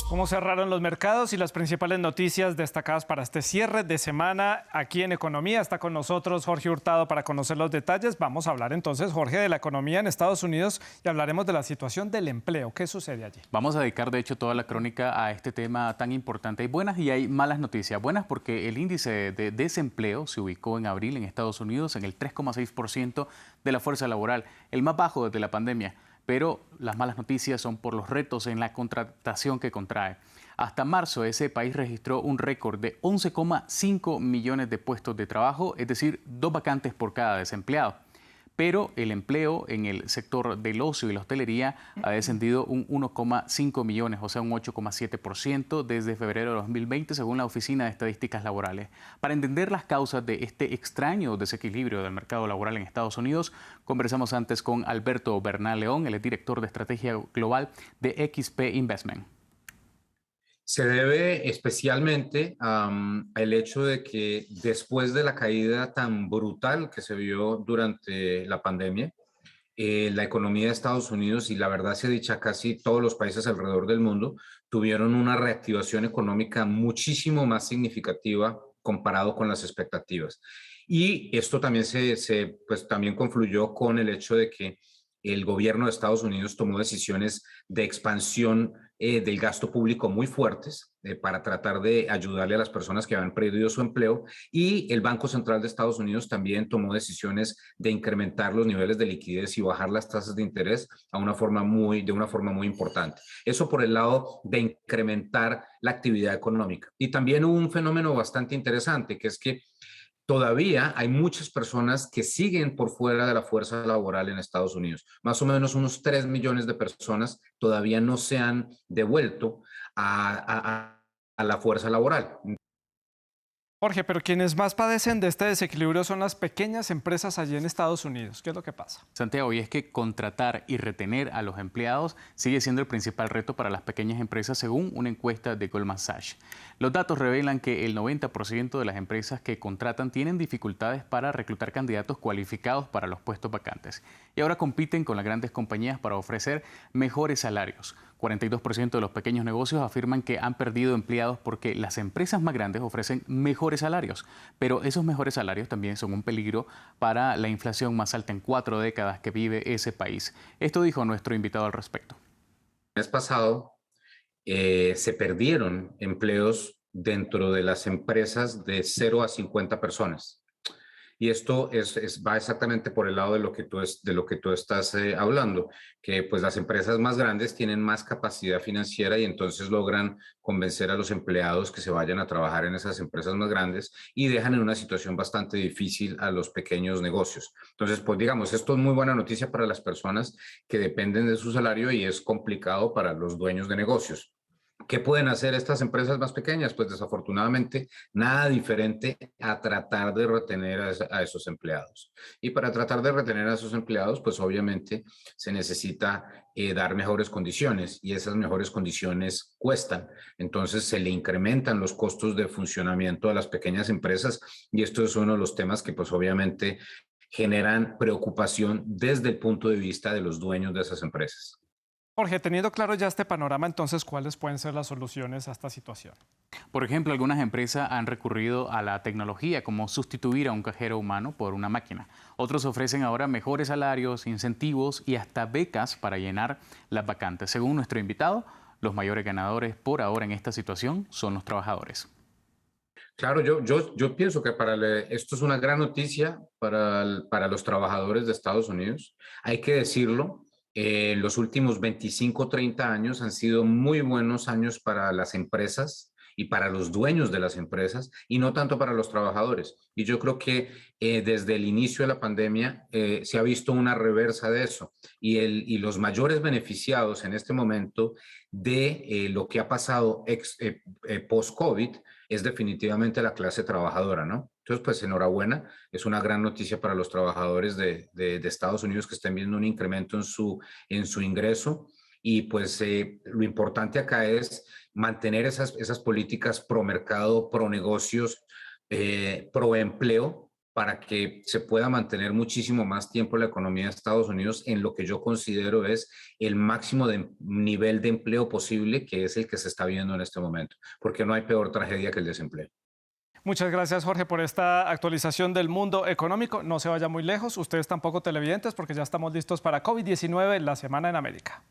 ¿Cómo cerraron los mercados y las principales noticias destacadas para este cierre de semana aquí en Economía? Está con nosotros Jorge Hurtado para conocer los detalles. Vamos a hablar entonces, Jorge, de la economía en Estados Unidos y hablaremos de la situación del empleo. ¿Qué sucede allí? Vamos a dedicar, de hecho, toda la crónica a este tema tan importante. Hay buenas y hay malas noticias. Buenas porque el índice de desempleo se ubicó en abril en Estados Unidos en el 3,6% de la fuerza laboral, el más bajo desde la pandemia. Pero las malas noticias son por los retos en la contratación que contrae. Hasta marzo, ese país registró un récord de 11,5 millones de puestos de trabajo, es decir, 2 vacantes por cada desempleado. Pero el empleo en el sector del ocio y la hostelería ha descendido un 1,5 millones, o sea, un 8,7% desde febrero de 2020, según la Oficina de Estadísticas Laborales. Para entender las causas de este extraño desequilibrio del mercado laboral en Estados Unidos, conversamos antes con Alberto Bernal León, el director de Estrategia Global de XP Investment. Se debe especialmente al hecho de que después de la caída tan brutal que se vio durante la pandemia, la economía de Estados Unidos y la verdad se dicha casi todos los países alrededor del mundo tuvieron una reactivación económica muchísimo más significativa comparado con las expectativas. Y esto también pues también confluyó con el hecho de que el gobierno de Estados Unidos tomó decisiones de expansión del gasto público muy fuertes para tratar de ayudarle a las personas que habían perdido su empleo, y el Banco Central de Estados Unidos también tomó decisiones de incrementar los niveles de liquidez y bajar las tasas de interés de una forma muy importante. Eso por el lado de incrementar la actividad económica. Y también hubo un fenómeno bastante interesante, que es que todavía hay muchas personas que siguen por fuera de la fuerza laboral en Estados Unidos. Más o menos unos 3 millones de personas todavía no se han devuelto a la fuerza laboral. Jorge, pero quienes más padecen de este desequilibrio son las pequeñas empresas allí en Estados Unidos. ¿Qué es lo que pasa? Santiago, y es que contratar y retener a los empleados sigue siendo el principal reto para las pequeñas empresas, según una encuesta de Goldman Sachs. Los datos revelan que el 90% de las empresas que contratan tienen dificultades para reclutar candidatos cualificados para los puestos vacantes. Y ahora compiten con las grandes compañías para ofrecer mejores salarios. 42% de los pequeños negocios afirman que han perdido empleados porque las empresas más grandes ofrecen mejores salarios. Pero esos mejores salarios también son un peligro para la inflación más alta en 4 décadas que vive ese país. Esto dijo nuestro invitado al respecto. El mes pasado se perdieron empleos dentro de las empresas de 0 a 50 personas. Y esto va exactamente por el lado de lo que tú estás hablando, que pues las empresas más grandes tienen más capacidad financiera y entonces logran convencer a los empleados que se vayan a trabajar en esas empresas más grandes y dejan en una situación bastante difícil a los pequeños negocios. Entonces, pues digamos, esto es muy buena noticia para las personas que dependen de su salario y es complicado para los dueños de negocios. ¿Qué pueden hacer estas empresas más pequeñas? Pues desafortunadamente nada diferente a tratar de retener a esos empleados. Y para tratar de retener a esos empleados, pues obviamente se necesita dar mejores condiciones y esas mejores condiciones cuestan. Entonces se le incrementan los costos de funcionamiento a las pequeñas empresas y esto es uno de los temas que pues obviamente generan preocupación desde el punto de vista de los dueños de esas empresas. Jorge, teniendo claro ya este panorama, entonces, ¿cuáles pueden ser las soluciones a esta situación? Por ejemplo, algunas empresas han recurrido a la tecnología, como sustituir a un cajero humano por una máquina. Otros ofrecen ahora mejores salarios, incentivos y hasta becas para llenar las vacantes. Según nuestro invitado, los mayores ganadores por ahora en esta situación son los trabajadores. Claro, yo pienso que esto es una gran noticia para los trabajadores de Estados Unidos. Hay que decirlo, los últimos 25 o 30 años han sido muy buenos años para las empresas y para los dueños de las empresas y no tanto para los trabajadores. Y yo creo que desde el inicio de la pandemia se ha visto una reversa de eso y los mayores beneficiados en este momento de lo que ha pasado post-COVID es definitivamente la clase trabajadora, ¿no? Entonces, pues enhorabuena, es una gran noticia para los trabajadores de Estados Unidos que estén viendo un incremento en su ingreso y pues lo importante acá es mantener esas políticas pro mercado, pro negocios, pro empleo para que se pueda mantener muchísimo más tiempo la economía de Estados Unidos en lo que yo considero es el máximo nivel de empleo posible, que es el que se está viendo en este momento, porque no hay peor tragedia que el desempleo. Muchas gracias, Jorge, por esta actualización del mundo económico. No se vaya muy lejos, ustedes tampoco televidentes, porque ya estamos listos para COVID-19, la semana en América.